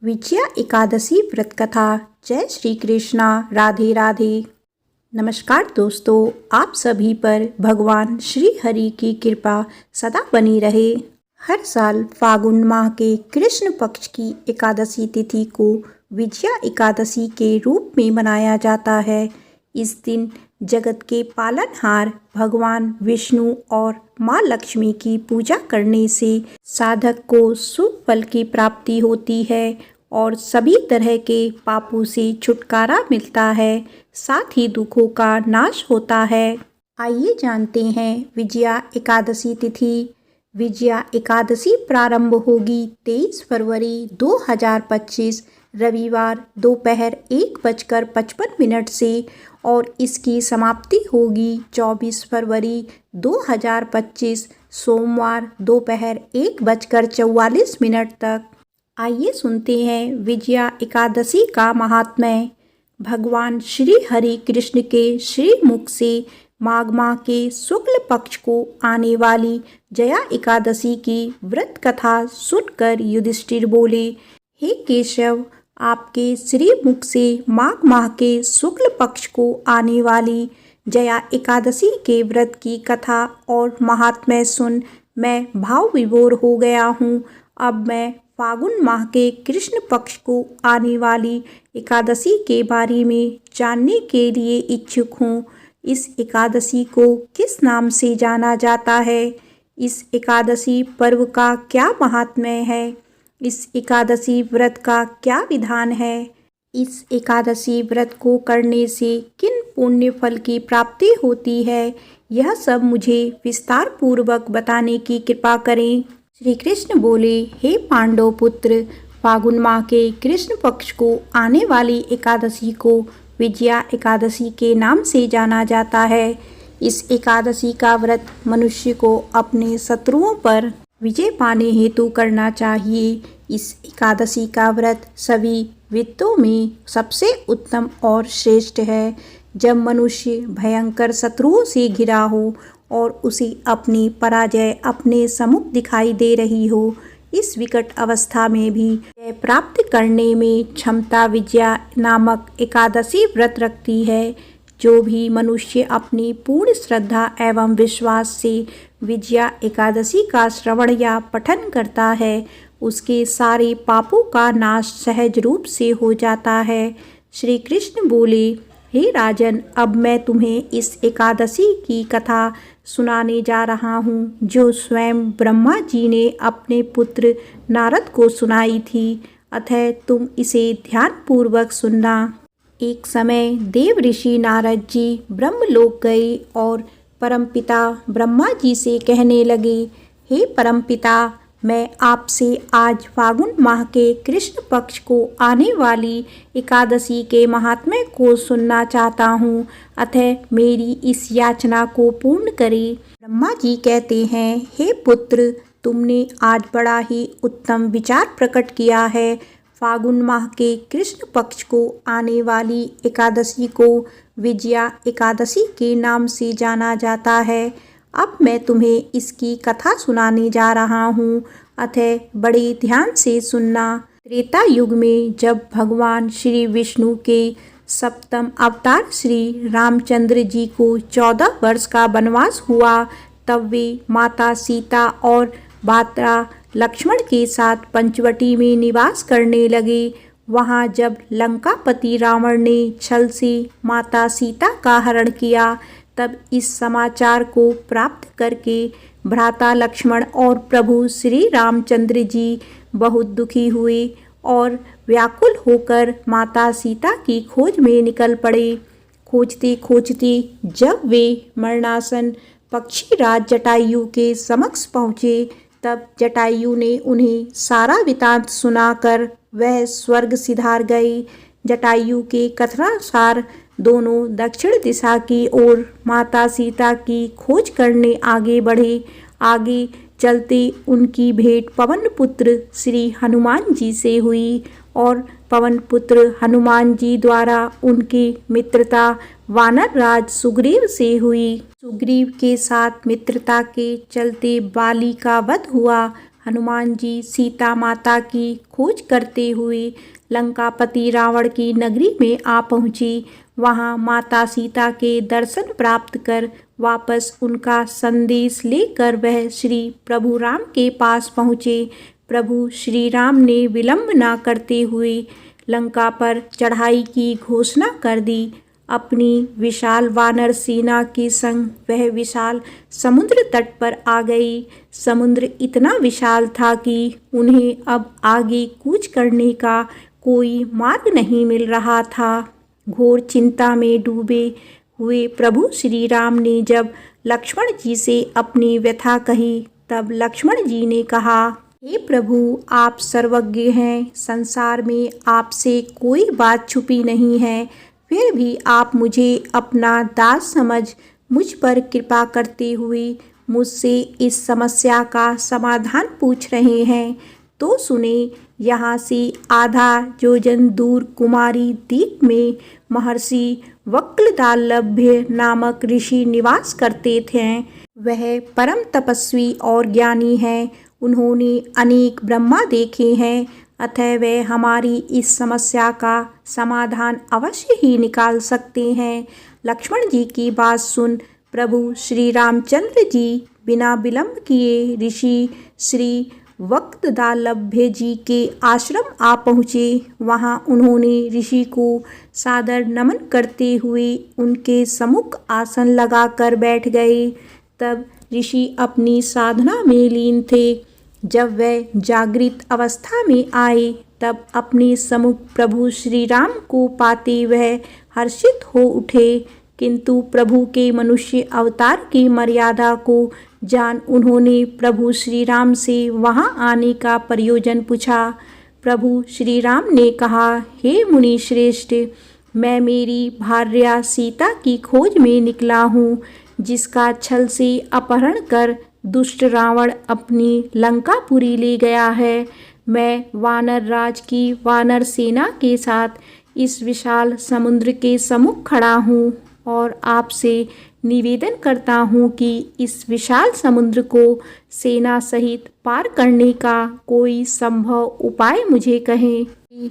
विजया एकादशी व्रत कथा। जय श्री कृष्णा। राधे राधे। नमस्कार दोस्तों, आप सभी पर भगवान श्री हरि की कृपा सदा बनी रहे। हर साल फागुन माह के कृष्ण पक्ष की एकादशी तिथि को विजया एकादशी के रूप में मनाया जाता है। इस दिन जगत के पालनहार भगवान विष्णु और माँ लक्ष्मी की पूजा करने से साधक को शुभ फल की प्राप्ति होती है और सभी तरह के पापों से छुटकारा मिलता है, साथ ही दुखों का नाश होता है। आइए जानते हैं विजया एकादशी तिथि। विजया एकादशी प्रारंभ होगी 23 फरवरी 2025 रविवार दोपहर 1:55 से और इसकी समाप्ति होगी 24 फरवरी 2025 सोमवार दोपहर 1:44 तक। आइए सुनते हैं विजया एकादशी का महात्म्य। भगवान श्री हरि कृष्ण के श्री मुख से माघ माह के शुक्ल पक्ष को आने वाली जया एकादशी की व्रत कथा सुनकर युधिष्ठिर बोले, हे केशव, आपके श्री मुख से माघ माह के शुक्ल पक्ष को आने वाली जया एकादशी के व्रत की कथा और महात्म्य सुन मैं भाव विभोर हो गया हूँ। अब मैं फागुन माह के कृष्ण पक्ष को आने वाली एकादशी के बारे में जानने के लिए इच्छुक हूँ। इस एकादशी को किस नाम से जाना जाता है? इस एकादशी पर्व का क्या महात्म्य है? इस एकादशी व्रत का क्या विधान है? इस एकादशी व्रत को करने से किन पुण्य फल की प्राप्ति होती है? यह सब मुझे विस्तार पूर्वक बताने की कृपा करें। श्री कृष्ण बोले, हे पांडव पुत्र, फागुन माह के कृष्ण पक्ष को आने वाली एकादशी को विजया एकादशी के नाम से जाना जाता है। इस एकादशी का व्रत मनुष्य को अपने शत्रुओं पर विजय पाने हेतु करना चाहिए। इस एकादशी का व्रत सभी व्रतों में सबसे उत्तम और श्रेष्ठ है। जब मनुष्य भयंकर शत्रुओं से घिरा हो और उसे अपनी पराजय अपने सम्मुख दिखाई दे रही हो, इस विकट अवस्था में भी जय प्राप्त करने में क्षमता विजया नामक एकादशी व्रत रखती है। जो भी मनुष्य अपनी पूर्ण श्रद्धा एवं विश्वास से विजया एकादशी का श्रवण या पठन करता है, उसके सारे पापों का नाश सहज रूप से हो जाता है। श्री कृष्ण बोले, हे राजन, अब मैं तुम्हें इस एकादशी की कथा सुनाने जा रहा हूँ, जो स्वयं ब्रह्मा जी ने अपने पुत्र नारद को सुनाई थी। अतः तुम इसे ध्यानपूर्वक सुनना। एक समय देव ऋषि नारद जी ब्रह्मलोक गए और परमपिता ब्रह्मा जी से कहने लगे, हे परमपिता, मैं आपसे आज फागुन माह के कृष्ण पक्ष को आने वाली एकादशी के महात्म्य को सुनना चाहता हूँ, अतः मेरी इस याचना को पूर्ण करें। ब्रह्मा जी कहते हैं, हे पुत्र, तुमने आज बड़ा ही उत्तम विचार प्रकट किया है। फागुन माह के कृष्ण पक्ष को आने वाली एकादशी को विजया एकादशी के नाम से जाना जाता है। अब मैं तुम्हें इसकी कथा सुनाने जा रहा हूँ, अतः बड़े ध्यान से सुनना। त्रेता युग में जब भगवान श्री विष्णु के सप्तम अवतार श्री रामचंद्र जी को 14 वर्ष का वनवास हुआ, तब वे माता सीता और भ्राता लक्ष्मण के साथ पंचवटी में निवास करने लगे। वहाँ जब लंकापति रावण ने छल से माता सीता का हरण किया, तब इस समाचार को प्राप्त करके भ्राता लक्ष्मण और प्रभु श्री रामचंद्र जी बहुत दुखी हुए और व्याकुल होकर माता सीता की खोज में निकल पड़े। खोजते खोजते जब वे मरणासन पक्षीराज जटायु के समक्ष पहुँचे, तब जटायु ने उन्हें सारा वृतांत सुनाकर वह स्वर्ग सिधार गए। जटायु के कथनानुसार दोनों दक्षिण दिशा की ओर माता सीता की खोज करने आगे बढ़े। आगे चलते उनकी भेंट पवन पुत्र श्री हनुमान जी से हुई और पवन पुत्र हनुमान जी द्वारा उनकी मित्रता वानर राज सुग्रीव से हुई। सुग्रीव के साथ मित्रता के चलते बाली का वध हुआ। हनुमान जी सीता माता की खोज करते हुए लंकापति रावण की नगरी में आ पहुँचे। वहाँ माता सीता के दर्शन प्राप्त कर वापस उनका संदेश लेकर वह श्री प्रभु राम के पास पहुँचे। प्रभु श्री राम ने विलंब न करते हुए लंका पर चढ़ाई की घोषणा कर दी। अपनी विशाल वानर सेना के संग वह विशाल समुद्र तट पर आ गई। समुद्र इतना विशाल था कि उन्हें अब आगे कूच करने का कोई मार्ग नहीं मिल रहा था। घोर चिंता में डूबे हुए प्रभु श्री राम ने जब लक्ष्मण जी से अपनी व्यथा कही, तब लक्ष्मण जी ने कहा, हे प्रभु, आप सर्वज्ञ हैं, संसार में आपसे कोई बात छुपी नहीं है, फिर भी आप मुझे अपना दास समझ मुझ पर कृपा करते हुए मुझसे इस समस्या का समाधान पूछ रहे हैं। तो सुने, यहाँ से आधा योजन दूर कुमारी द्वीप में महर्षि वक्लदालभ्य नामक ऋषि निवास करते थे। वह परम तपस्वी और ज्ञानी हैं। उन्होंने अनेक ब्रह्मा देखे हैं, अतः वे हमारी इस समस्या का समाधान अवश्य ही निकाल सकते हैं। लक्ष्मण जी की बात सुन प्रभु श्री रामचंद्र जी बिना विलंब किए ऋषि श्री वक्लदालभ्य जी के आश्रम आ पहुँचे। वहाँ उन्होंने ऋषि को सादर नमन करते हुए उनके सम्मुख आसन लगाकर बैठ गए। तब ऋषि अपनी साधना में लीन थे। जब वह जागृत अवस्था में आए, तब अपने सम्मुख प्रभु श्री राम को पाते वह हर्षित हो उठे, किंतु प्रभु के मनुष्य अवतार की मर्यादा को जान उन्होंने प्रभु श्री राम से वहां आने का प्रयोजन पूछा। प्रभु श्री राम ने कहा, हे मुनि श्रेष्ठ, मैं मेरी भार्या सीता की खोज में निकला हूँ, जिसका छल से अपहरण कर दुष्ट रावण अपनी लंकापुरी ले गया है। मैं वानर राज की वानर सेना के साथ इस विशाल समुद्र के सम्मुख खड़ा हूँ और आपसे निवेदन करता हूँ कि इस विशाल समुद्र को सेना सहित पार करने का कोई संभव उपाय मुझे कहें।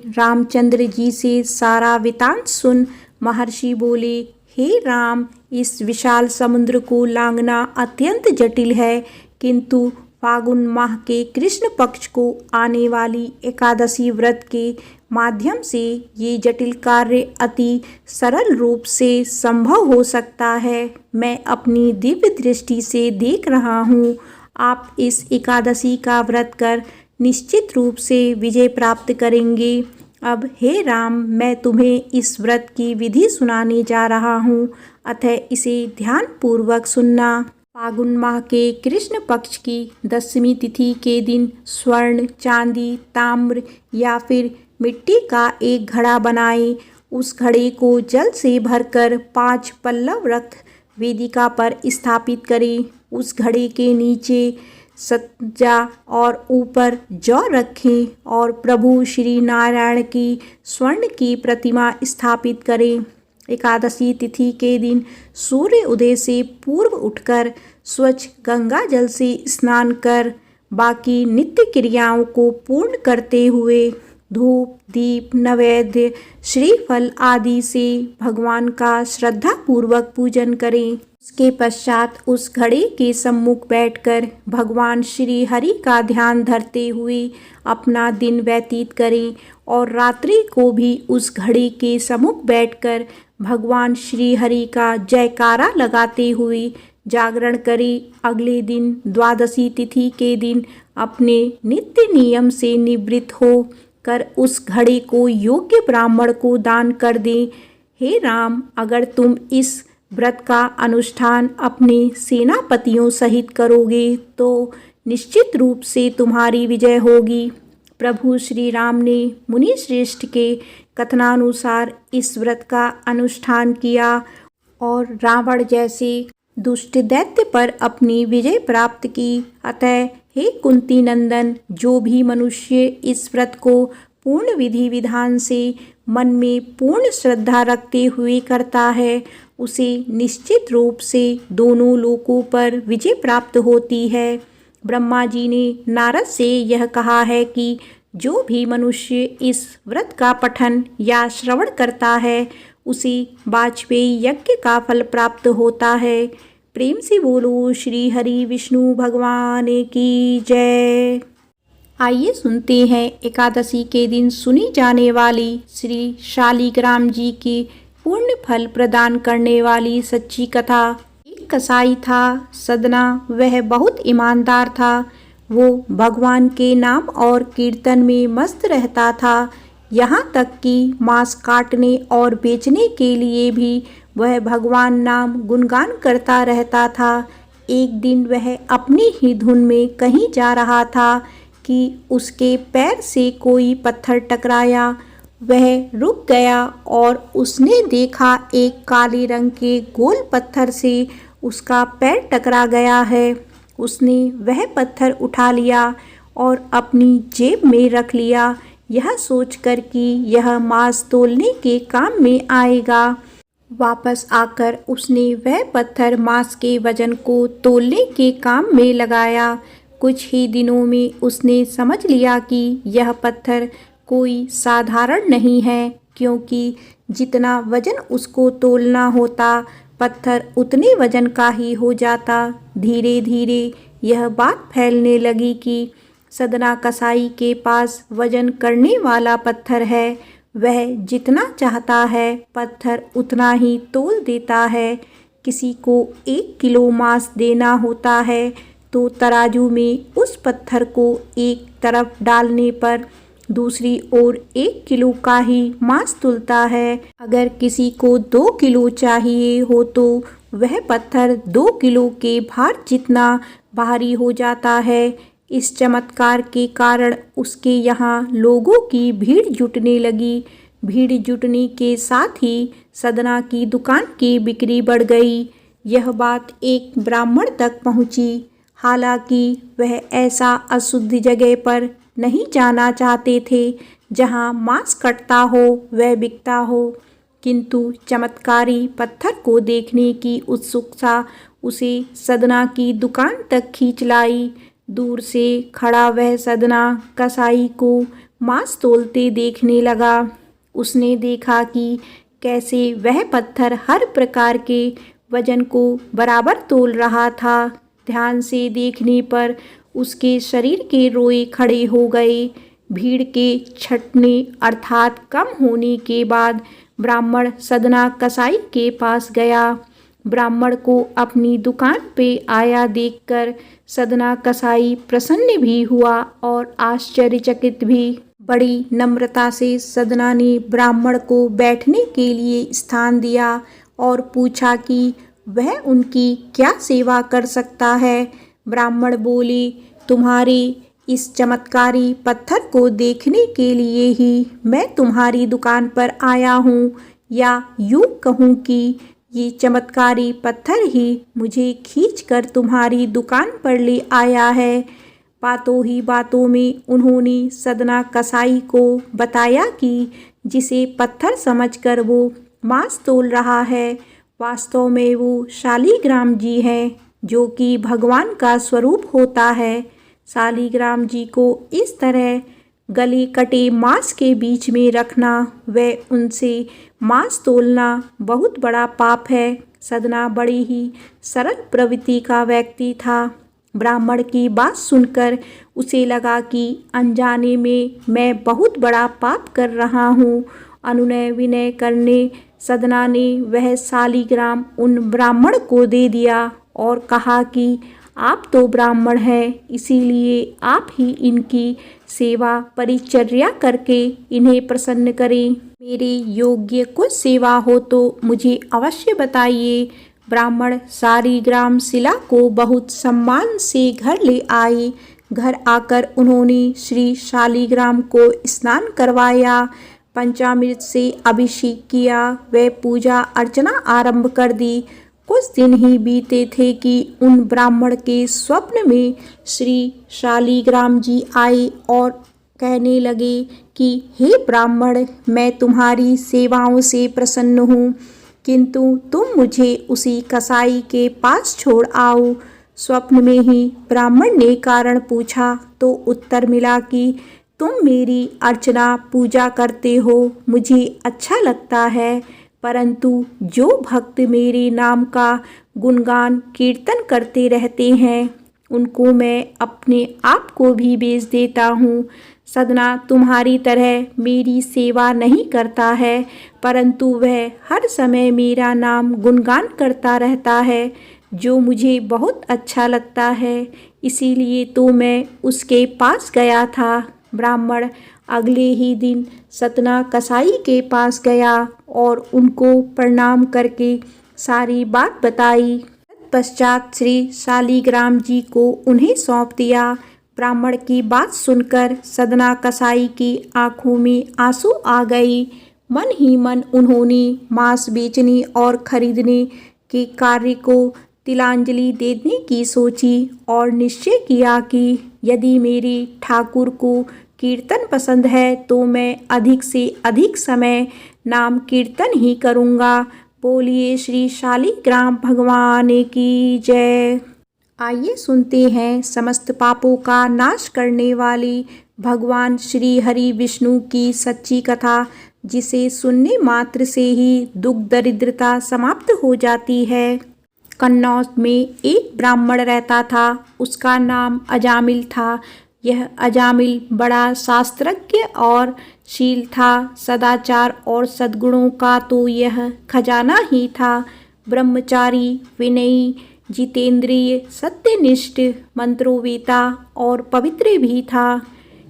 रामचंद्र जी से सारा वृतांत सुन महर्षि बोले, हे राम, इस विशाल समुद्र को लांघना अत्यंत जटिल है, किंतु फागुन माह के कृष्ण पक्ष को आने वाली एकादशी व्रत के माध्यम से ये जटिल कार्य अति सरल रूप से संभव हो सकता है। मैं अपनी दिव्य दृष्टि से देख रहा हूँ। आप इस एकादशी का व्रत कर निश्चित रूप से विजय प्राप्त करेंगे। अब हे राम, मैं तुम्हें इस व्रत की विधि सुनाने जा रहा हूँ, अतः इसे ध्यानपूर्वक सुनना। फागुन माह के कृष्ण पक्ष की 10वीं तिथि के दिन स्वर्ण, चांदी, ताम्र या फिर मिट्टी का एक घड़ा बनाएं। उस घड़े को जल से भरकर 5 पल्लव रख वेदिका पर स्थापित करें। उस घड़े के नीचे सज्जा और ऊपर जौ रखें और प्रभु श्री नारायण की स्वर्ण की प्रतिमा स्थापित करें। एकादशी तिथि के दिन सूर्य उदय से पूर्व उठकर स्वच्छ गंगा जल से स्नान कर बाकी नित्य क्रियाओं को पूर्ण करते हुए धूप, दीप, नैवेद्य, श्रीफल आदि से भगवान का श्रद्धापूर्वक पूजन करें। उसके पश्चात उस घड़े के सम्मुख बैठकर भगवान श्री हरि का ध्यान धरते हुए अपना दिन व्यतीत करें और रात्रि को भी उस घड़े के सम्मुख बैठकर भगवान श्री हरि का जयकारा लगाते हुए जागरण करें। अगले दिन द्वादशी तिथि के दिन अपने नित्य नियम से निवृत्त हो कर उस घड़े को योग्य ब्राह्मण को दान कर दें। हे राम, अगर तुम इस व्रत का अनुष्ठान अपने सेनापतियों सहित करोगे तो निश्चित रूप से तुम्हारी विजय होगी। प्रभु श्री राम ने मुनि श्रेष्ठ के कथनानुसार इस व्रत का अनुष्ठान किया और रावण जैसे दुष्ट दैत्य पर अपनी विजय प्राप्त की। अतः हे कुंती नंदन, जो भी मनुष्य इस व्रत को पूर्ण विधि विधान से मन में पूर्ण श्रद्धा रखते हुए करता है, उसे निश्चित रूप से दोनों लोकों पर विजय प्राप्त होती है। ब्रह्मा जी ने नारद से यह कहा है कि जो भी मनुष्य इस व्रत का पठन या श्रवण करता है उसे वाजपेयी यज्ञ का फल प्राप्त होता है। प्रेम से बोलो श्री हरि विष्णु भगवान की जय। आइए सुनते हैं एकादशी के दिन सुनी जाने वाली श्री शालिग्राम जी की पूर्ण फल प्रदान करने वाली सच्ची कथा। एक कसाई था सदना, वह बहुत ईमानदार था। वो भगवान के नाम और कीर्तन में मस्त रहता था। यहाँ तक कि मांस काटने और बेचने के लिए भी वह भगवान नाम गुणगान करता रहता था। एक दिन वह अपनी ही धुन में कहीं जा रहा था कि उसके पैर से कोई पत्थर टकराया। वह रुक गया और उसने देखा एक काले रंग के गोल पत्थर से उसका पैर टकरा गया है। उसने वह पत्थर उठा लिया और अपनी जेब में रख लिया, यह सोचकर कि यह मांस तौलने के काम में आएगा। वापस आकर उसने वह पत्थर मांस के वजन को तौलने के काम में लगाया। कुछ ही दिनों में उसने समझ लिया कि यह पत्थर कोई साधारण नहीं है, क्योंकि जितना वजन उसको तौलना होता पत्थर उतने वजन का ही हो जाता। धीरे धीरे यह बात फैलने लगी कि सदना कसाई के पास वजन करने वाला पत्थर है। वह जितना चाहता है पत्थर उतना ही तौल देता है। किसी को 1 किलो मांस देना होता है तो तराजू में उस पत्थर को एक तरफ डालने पर दूसरी ओर 1 किलो का ही मांस तुलता है। अगर किसी को 2 किलो चाहिए हो तो वह पत्थर 2 किलो के भार जितना भारी हो जाता है। इस चमत्कार के कारण उसके यहाँ लोगों की भीड़ जुटने लगी। भीड़ जुटने के साथ ही सदना की दुकान की बिक्री बढ़ गई। यह बात एक ब्राह्मण तक पहुँची। हालांकि वह ऐसा अशुद्ध जगह पर नहीं जाना चाहते थे जहां मांस कटता हो वह बिकता हो, किंतु चमत्कारी पत्थर को देखने की उत्सुकता उसे सदना की दुकान तक खींच लाई। दूर से खड़ा वह सदना कसाई को मांस तौलते देखने लगा। उसने देखा कि कैसे वह पत्थर हर प्रकार के वजन को बराबर तौल रहा था। ध्यान से देखने पर उसके शरीर के रोए खड़े हो गए। भीड़ के छटने अर्थात कम होने के बाद ब्राह्मण सदना कसाई के पास गया। ब्राह्मण को अपनी दुकान पे आया देखकर सदना कसाई प्रसन्न भी हुआ और आश्चर्यचकित भी। बड़ी नम्रता से सदना ने ब्राह्मण को बैठने के लिए स्थान दिया और पूछा कि वह उनकी क्या सेवा कर सकता है। ब्राह्मण बोले, तुम्हारे इस चमत्कारी पत्थर को देखने के लिए ही मैं तुम्हारी दुकान पर आया हूँ, या यूँ कहूँ कि ये चमत्कारी पत्थर ही मुझे खींचकर तुम्हारी दुकान पर ले आया है। बातों ही बातों में उन्होंने सदना कसाई को बताया कि जिसे पत्थर समझकर वो मांस तौल रहा है वास्तव में वो शालिग्राम जी हैं, जो कि भगवान का स्वरूप होता है। शालिग्राम जी को इस तरह गले कटे मांस के बीच में रखना व उनसे मांस तौलना बहुत बड़ा पाप है। सदना बड़ी ही सरल प्रवृत्ति का व्यक्ति था। ब्राह्मण की बात सुनकर उसे लगा कि अनजाने में मैं बहुत बड़ा पाप कर रहा हूँ। अनुनय विनय करने सदना ने वह शालिग्राम उन ब्राह्मण को दे दिया और कहा कि आप तो ब्राह्मण हैं, इसीलिए आप ही इनकी सेवा परिचर्या करके इन्हें प्रसन्न करें। मेरे योग्य कुछ सेवा हो तो मुझे अवश्य बताइए। ब्राह्मण शालिग्राम शिला को बहुत सम्मान से घर ले आए। घर आकर उन्होंने श्री शालिग्राम को स्नान करवाया, पंचामृत से अभिषेक किया व पूजा अर्चना आरंभ कर दी। कुछ दिन ही बीते थे कि उन ब्राह्मण के स्वप्न में श्री शालिग्राम जी आए और कहने लगे कि हे ब्राह्मण, मैं तुम्हारी सेवाओं से प्रसन्न हूँ, किंतु तुम मुझे उसी कसाई के पास छोड़ आओ। स्वप्न में ही ब्राह्मण ने कारण पूछा तो उत्तर मिला कि तुम मेरी अर्चना पूजा करते हो, मुझे अच्छा लगता है, परंतु जो भक्त मेरे नाम का गुणगान कीर्तन करते रहते हैं उनको मैं अपने आप को भी बेच देता हूँ। सदना तुम्हारी तरह मेरी सेवा नहीं करता है, परंतु वह हर समय मेरा नाम गुणगान करता रहता है, जो मुझे बहुत अच्छा लगता है, इसीलिए तो मैं उसके पास गया था। ब्राह्मण अगले ही दिन सतना कसाई के पास गया और उनको प्रणाम करके सारी बात बताई। पश्चात श्री शालिग्राम जी को उन्हें सौंप दिया। ब्राह्मण की बात सुनकर सदना कसाई की आंखों में आंसू आ गई। मन ही मन उन्होंने मांस बेचने और खरीदने के कार्य को तिलांजलि देने की सोची और निश्चय किया कि यदि मेरे ठाकुर को कीर्तन पसंद है तो मैं अधिक से अधिक समय नाम कीर्तन ही करूँगा। बोलिए श्री शालिग्राम भगवान की जय। आइए सुनते हैं समस्त पापों का नाश करने वाले भगवान श्री हरि विष्णु की सच्ची कथा, जिसे सुनने मात्र से ही दुख दरिद्रता समाप्त हो जाती है। कन्नौज में एक ब्राह्मण रहता था, उसका नाम अजामिल था। यह अजामिल बड़ा शास्त्रज्ञ और शील था। सदाचार और सद्गुणों का तो यह खजाना ही था। ब्रह्मचारी, विनयी, जितेंद्रिय, सत्यनिष्ठ, मंत्रोवेता और पवित्र भी था।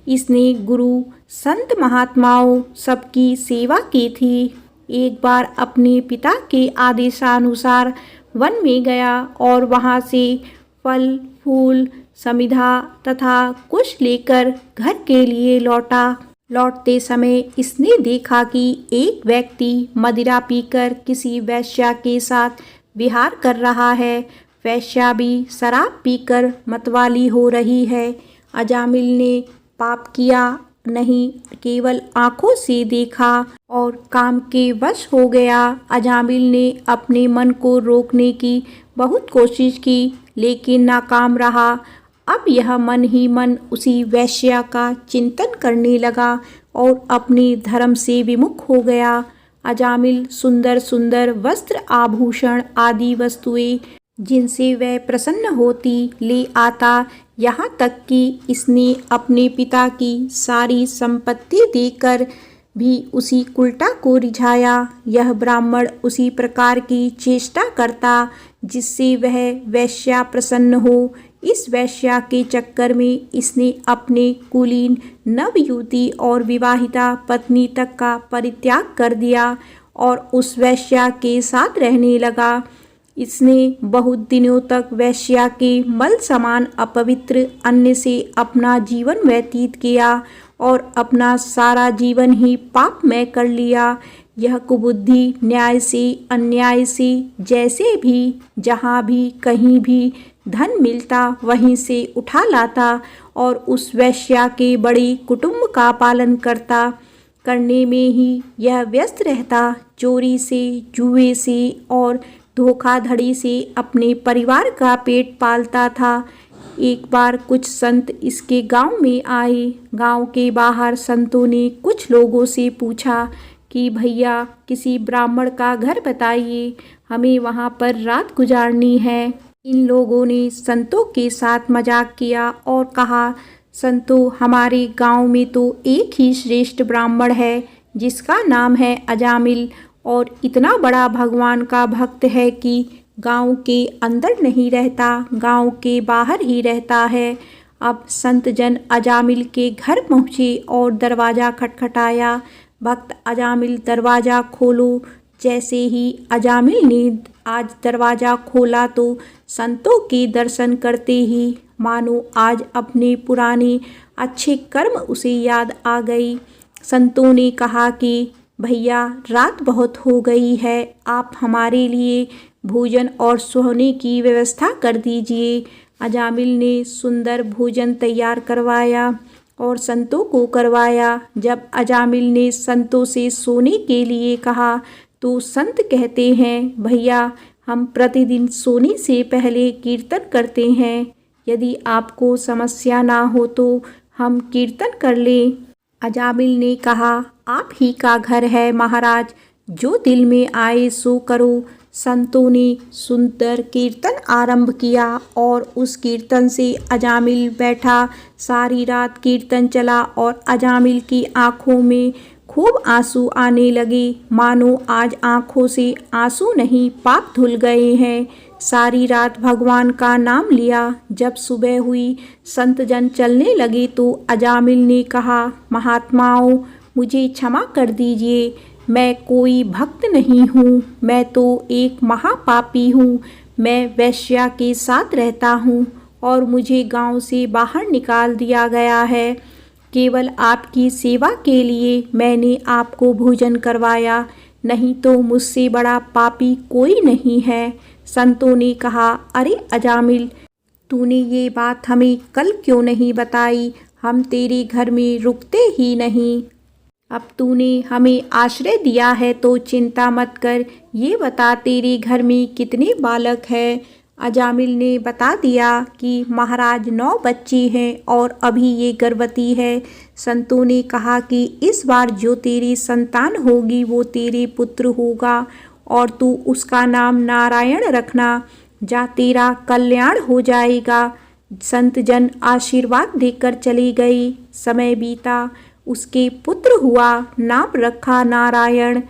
इसने गुरु, संत, महात्माओं सबकी सेवा की थी। एक बार अपने पिता के आदेशानुसार वन में गया और वहाँ से फल, फूल, समिधा तथा कुश लेकर घर के लिए लौटा। लौटते समय इसने देखा कि एक व्यक्ति मदिरा पीकर किसी वेश्या के साथ विहार कर रहा है। वेश्या भी शराब पीकर मतवाली हो रही है। अजामिल ने पाप किया नहीं, केवल आंखों से देखा और काम के वश हो गया। अजामिल ने अपने मन को रोकने की बहुत कोशिश की, लेकिन नाकाम रहा। अब यह मन ही मन उसी वेश्या का चिंतन करने लगा और अपने धर्म से विमुख हो गया। अजामिल सुंदर सुंदर वस्त्र, आभूषण आदि वस्तुएं जिनसे वह प्रसन्न होती ले आता, यहाँ तक कि इसने अपने पिता की सारी संपत्ति देकर भी उसी उल्टा को रिझाया। यह ब्राह्मण उसी प्रकार की चेष्टा करता जिससे वह वेश्या प्रसन्न हो। इस वेश्या के चक्कर में इसने अपने कुलीन नवयुवती और विवाहिता पत्नी तक का परित्याग कर दिया और उस वेश्या के साथ रहने लगा। इसने बहुत दिनों तक वेश्या के मल समान अपवित्र अन्न से अपना जीवन व्यतीत किया और अपना सारा जीवन ही पापमय कर लिया। यह कुबुद्धि न्याय से, अन्याय से, जैसे भी, जहाँ भी, कहीं भी धन मिलता वहीं से उठा लाता और उस वेश्या के बड़े कुटुंब का पालन करने में ही यह व्यस्त रहता। चोरी से, जुए से और धोखाधड़ी से अपने परिवार का पेट पालता था। एक बार कुछ संत इसके गांव में आए। गांव के बाहर संतों ने कुछ लोगों से पूछा कि भैया किसी ब्राह्मण का घर बताइए, हमें वहां पर रात गुजारनी है। इन लोगों ने संतों के साथ मजाक किया और कहा, संतों, हमारे गांव में तो एक ही श्रेष्ठ ब्राह्मण है जिसका नाम है अजामिल, और इतना बड़ा भगवान का भक्त है कि गांव के अंदर नहीं रहता, गांव के बाहर ही रहता है। अब संत जन अजामिल के घर पहुँचे और दरवाज़ा खटखटाया। भक्त अजामिल, दरवाज़ा खोलो। जैसे ही अजामिल ने आज दरवाज़ा खोला तो संतों के दर्शन करते ही मानो आज अपने पुराने अच्छे कर्म उसे याद आ गई। संतों ने कहा कि भैया रात बहुत हो गई है, आप हमारे लिए भोजन और सोने की व्यवस्था कर दीजिए। अजामिल ने सुंदर भोजन तैयार करवाया और संतों को करवाया। जब अजामिल ने संतों से सोने के लिए कहा तो संत कहते हैं, भैया हम प्रतिदिन सोने से पहले कीर्तन करते हैं। यदि आपको समस्या ना हो तो हम कीर्तन कर लें। अजामिल ने कहा, आप ही का घर है महाराज, जो दिल में आए सो करो। संतों ने सुंदर कीर्तन आरंभ किया और उस कीर्तन से अजामिल बैठा। सारी रात कीर्तन चला और अजामिल की आंखों में खूब आंसू आने लगे, मानो आज आंखों से आंसू नहीं पाप धुल गए हैं। सारी रात भगवान का नाम लिया। जब सुबह हुई, संत जन चलने लगे तो अजामिल ने कहा, महात्माओं, मुझे क्षमा कर दीजिए, मैं कोई भक्त नहीं हूँ, मैं तो एक महापापी हूँ। मैं वेश्या के साथ रहता हूँ और मुझे गांव से बाहर निकाल दिया गया है। केवल आपकी सेवा के लिए मैंने आपको भोजन करवाया, नहीं तो मुझसे बड़ा पापी कोई नहीं है। संतों ने कहा, अरे अजामिल, तूने ये बात हमें कल क्यों नहीं बताई? हम तेरे घर में रुकते ही नहीं। अब तूने हमें आश्रय दिया है तो चिंता मत कर। ये बता, तेरे घर में कितने बालक हैं? अजामिल ने बता दिया कि महाराज 9 बच्चे हैं और अभी ये गर्भवती है। संतों ने कहा कि इस बार जो तेरी संतान होगी वो तेरे पुत्र होगा और तू उसका नाम नारायण रखना। जा, तेरा कल्याण हो जाएगा। संत जन आशीर्वाद देकर चले गए। समय बीता, उसके पुत्र हुआ, नाम रखा नारायण।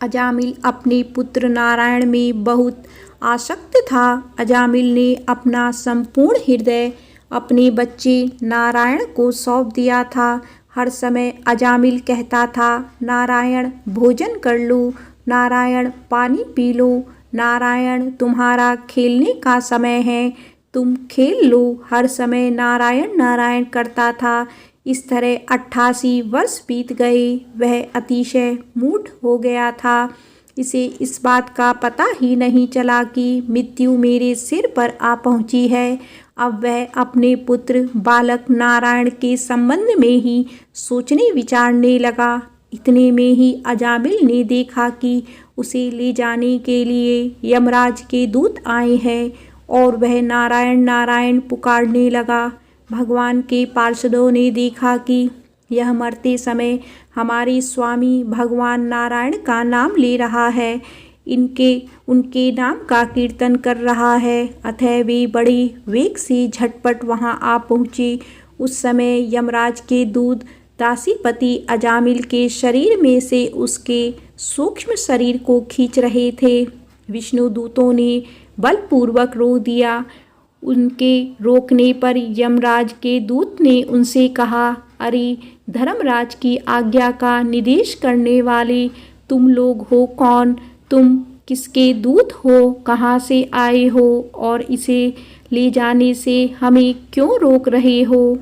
अजामिल अपने पुत्र नारायण में बहुत आसक्त था। अजामिल ने अपना संपूर्ण हृदय अपने बच्चे नारायण को सौंप दिया था। हर समय अजामिल कहता था, नारायण भोजन कर लो, नारायण पानी पी लो, नारायण तुम्हारा खेलने का समय है, तुम खेल लो। हर समय नारायण नारायण करता था। इस तरह 88 वर्ष बीत गए। वह अतिशय मूढ़ हो गया था। इसे इस बात का पता ही नहीं चला कि मृत्यु मेरे सिर पर आ पहुंची है। अब वह अपने पुत्र बालक नारायण के संबंध में ही सोचने विचारने लगा। इतने में ही अजामिल ने देखा कि उसे ले जाने के लिए यमराज के दूत आए हैं और वह नारायण नारायण पुकारने लगा। भगवान के पार्षदों ने देखा कि यह मरते समय हमारे स्वामी भगवान नारायण का नाम ले रहा है, उनके नाम का कीर्तन कर रहा है। अतः वे बड़े वेग से झटपट वहां आ पहुँचे। उस समय यमराज के दूत दासीपति अजामिल के शरीर में से उसके सूक्ष्म शरीर को खींच रहे थे। विष्णु दूतों ने बलपूर्वक रोक दिया। उनके रोकने पर यमराज के दूत ने उनसे कहा, अरे धर्मराज की आज्ञा का निर्देश करने वाले तुम लोग हो कौन? तुम किसके दूत हो? कहाँ से आए हो और इसे ले जाने से हमें क्यों रोक रहे हो?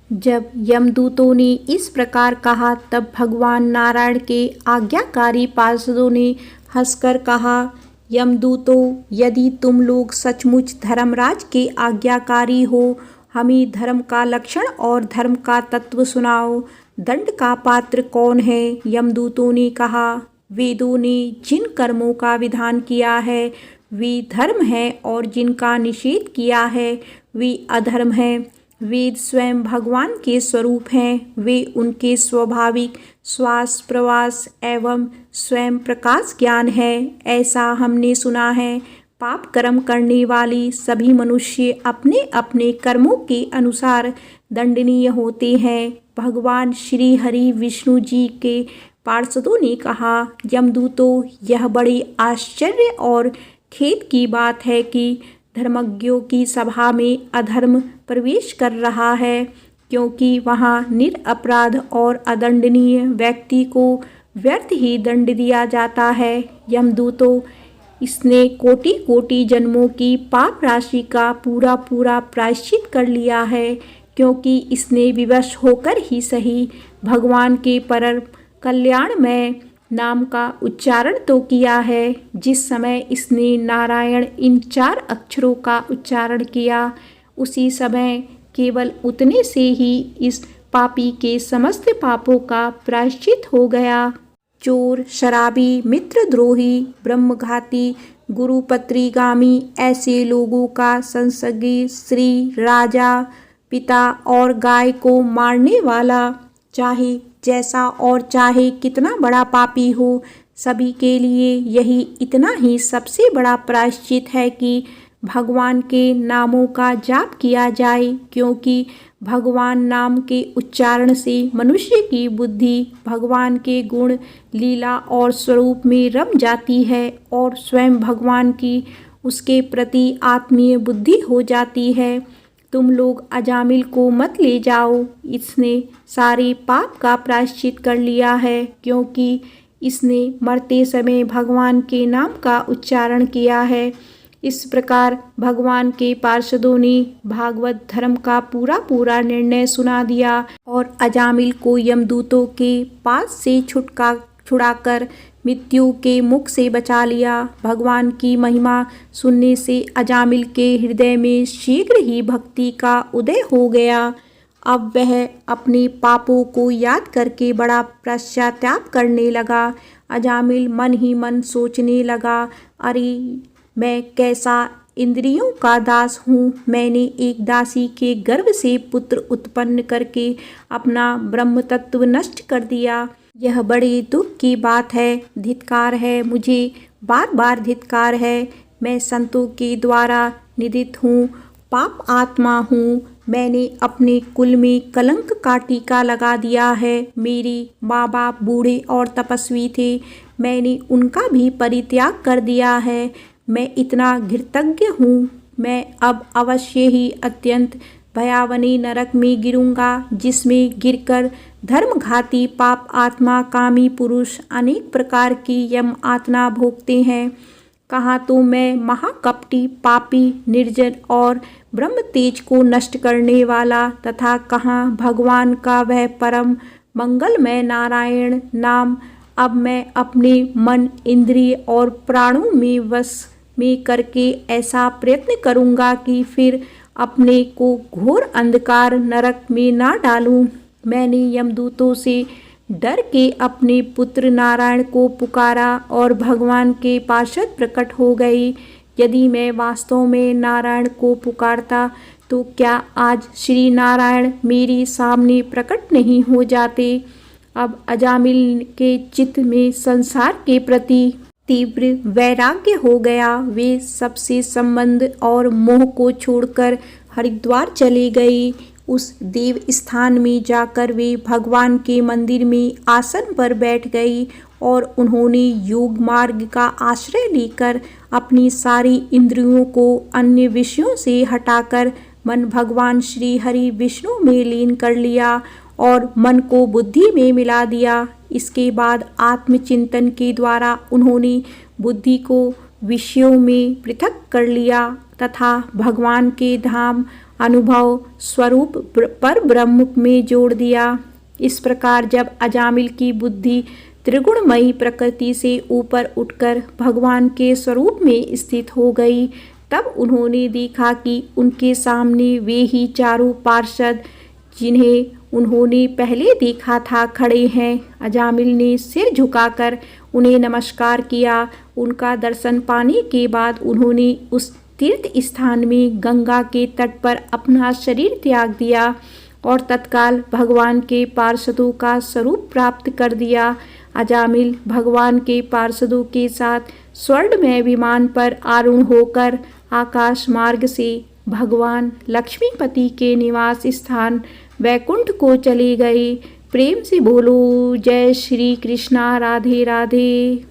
जब यमदूतों ने इस प्रकार कहा तब भगवान नारायण के आज्ञाकारी पार्षदों ने हंसकर कहा, यमदूतों, यदि तुम लोग सचमुच धर्मराज के आज्ञाकारी हो, हमें धर्म का लक्षण और धर्म का तत्व सुनाओ। दंड का पात्र कौन है? यमदूतों ने कहा, वेदों ने जिन कर्मों का विधान किया है वे धर्म है और जिनका निषेध किया है वे अधर्म है। वेद स्वयं भगवान के स्वरूप हैं। वे उनके स्वाभाविक श्वास प्रवास एवं स्वयं प्रकाश ज्ञान है, ऐसा हमने सुना है। पाप कर्म करने वाली सभी मनुष्य अपने अपने कर्मों के अनुसार दंडनीय होते हैं। भगवान श्री हरि विष्णु जी के पार्षदों ने कहा, यमदूतों, यह बड़ी आश्चर्य और खेद की बात है कि धर्मज्ञों की सभा में अधर्म प्रवेश कर रहा है, क्योंकि वहाँ निरपराध और अदंडनीय व्यक्ति को व्यर्थ ही दंड दिया जाता है। यमदूतों, इसने कोटि कोटि जन्मों की पाप राशि का पूरा पूरा प्रायश्चित कर लिया है, क्योंकि इसने विवश होकर ही सही भगवान के परम कल्याणमय नाम का उच्चारण तो किया है। जिस समय इसने नारायण इन 4 अक्षरों का उच्चारण किया, उसी समय केवल उतने से ही इस पापी के समस्त पापों का प्रायश्चित हो गया। चोर, शराबी, मित्रद्रोही, ब्रह्मघाती, गुरुपत्रिगामी ऐसे लोगों का संसर्गी श्री राजा पिता और गाय को मारने वाला, चाहे जैसा और चाहे कितना बड़ा पापी हो, सभी के लिए यही इतना ही सबसे बड़ा प्रायश्चित है कि भगवान के नामों का जाप किया जाए, क्योंकि भगवान नाम के उच्चारण से मनुष्य की बुद्धि भगवान के गुण, लीला और स्वरूप में रम जाती है और स्वयं भगवान की उसके प्रति आत्मीय बुद्धि हो जाती है। तुम लोग अजामिल को मत ले जाओ, इसने सारे पाप का प्रायश्चित कर लिया है, क्योंकि इसने मरते समय भगवान के नाम का उच्चारण किया है। इस प्रकार भगवान के पार्षदों ने भागवत धर्म का पूरा निर्णय सुना दिया और अजामिल को यमदूतों के पास से छुड़ाकर मृत्यु के मुख से बचा लिया। भगवान की महिमा सुनने से अजामिल के हृदय में शीघ्र ही भक्ति का उदय हो गया। अब वह अपने पापों को याद करके बड़ा पश्चाताप करने लगा। अजामिल मन ही मन सोचने लगा, अरे मैं कैसा इंद्रियों का दास हूँ। मैंने एक दासी के गर्भ से पुत्र उत्पन्न करके अपना ब्रह्म तत्व नष्ट कर दिया। यह बड़े दुख की बात है। धिक्कार है, मुझे बार बार धिक्कार है। मैं संतों के द्वारा निंदित हूँ, पाप आत्मा हूँ। मैंने अपने कुल में कलंक का टीका लगा दिया है। मेरे माँ बाप बूढ़े और तपस्वी थे, मैंने उनका भी परित्याग कर दिया है। मैं इतना घृतज्ञ हूँ। मैं अब अवश्य ही अत्यंत भयावनी नरक में गिरूंगा, जिसमें गिरकर धर्मघाती पाप आत्मा कामी पुरुष अनेक प्रकार की यम यातना भोगते हैं। कहाँ तो मैं महाकपटी पापी निर्जन और ब्रह्म तेज को नष्ट करने वाला, तथा कहाँ भगवान का वह परम मंगलमय नारायण नाम। अब मैं अपने मन, इंद्रिय और प्राणों में वश में करके ऐसा प्रयत्न करूँगा कि फिर अपने को घोर अंधकार नरक में ना डालूं। मैंने यमदूतों से डर के अपने पुत्र नारायण को पुकारा और भगवान के पार्षद प्रकट हो गए। यदि मैं वास्तव में नारायण को पुकारता तो क्या आज श्री नारायण मेरे सामने प्रकट नहीं हो जाते। अब अजामिल के चित्त में संसार के प्रति तीव्र वैराग्य हो गया। वे सबसे संबंध और मोह को छोड़कर हरिद्वार चले गए। उस देव स्थान में जाकर वे भगवान के मंदिर में आसन पर बैठ गई और उन्होंने योग मार्ग का आश्रय लेकर अपनी सारी इंद्रियों को अन्य विषयों से हटाकर मन भगवान श्री हरि विष्णु में लीन कर लिया और मन को बुद्धि में मिला दिया। इसके बाद आत्मचिंतन के द्वारा उन्होंने बुद्धि को विषयों में पृथक कर लिया तथा भगवान के धाम अनुभव स्वरूप पर ब्रह्म में जोड़ दिया। इस प्रकार जब अजामिल की बुद्धि त्रिगुणमयी प्रकृति से ऊपर उठकर भगवान के स्वरूप में स्थित हो गई, तब उन्होंने देखा कि उनके सामने वे ही चारों पार्षद जिन्हें उन्होंने पहले देखा था खड़े हैं। अजामिल ने सिर झुकाकर उन्हें नमस्कार किया। उनका दर्शन पाने के बाद उन्होंने उस तीर्थ स्थान में गंगा के तट पर अपना शरीर त्याग दिया और तत्काल भगवान के पार्षदों का स्वरूप प्राप्त कर दिया। अजामिल भगवान के पार्षदों के साथ स्वर्णमय विमान पर आरूढ़ होकर आकाश मार्ग से भगवान लक्ष्मीपति के निवास स्थान वैकुंठ को चले गए। प्रेम से बोलो जय श्री कृष्णा, राधे राधे।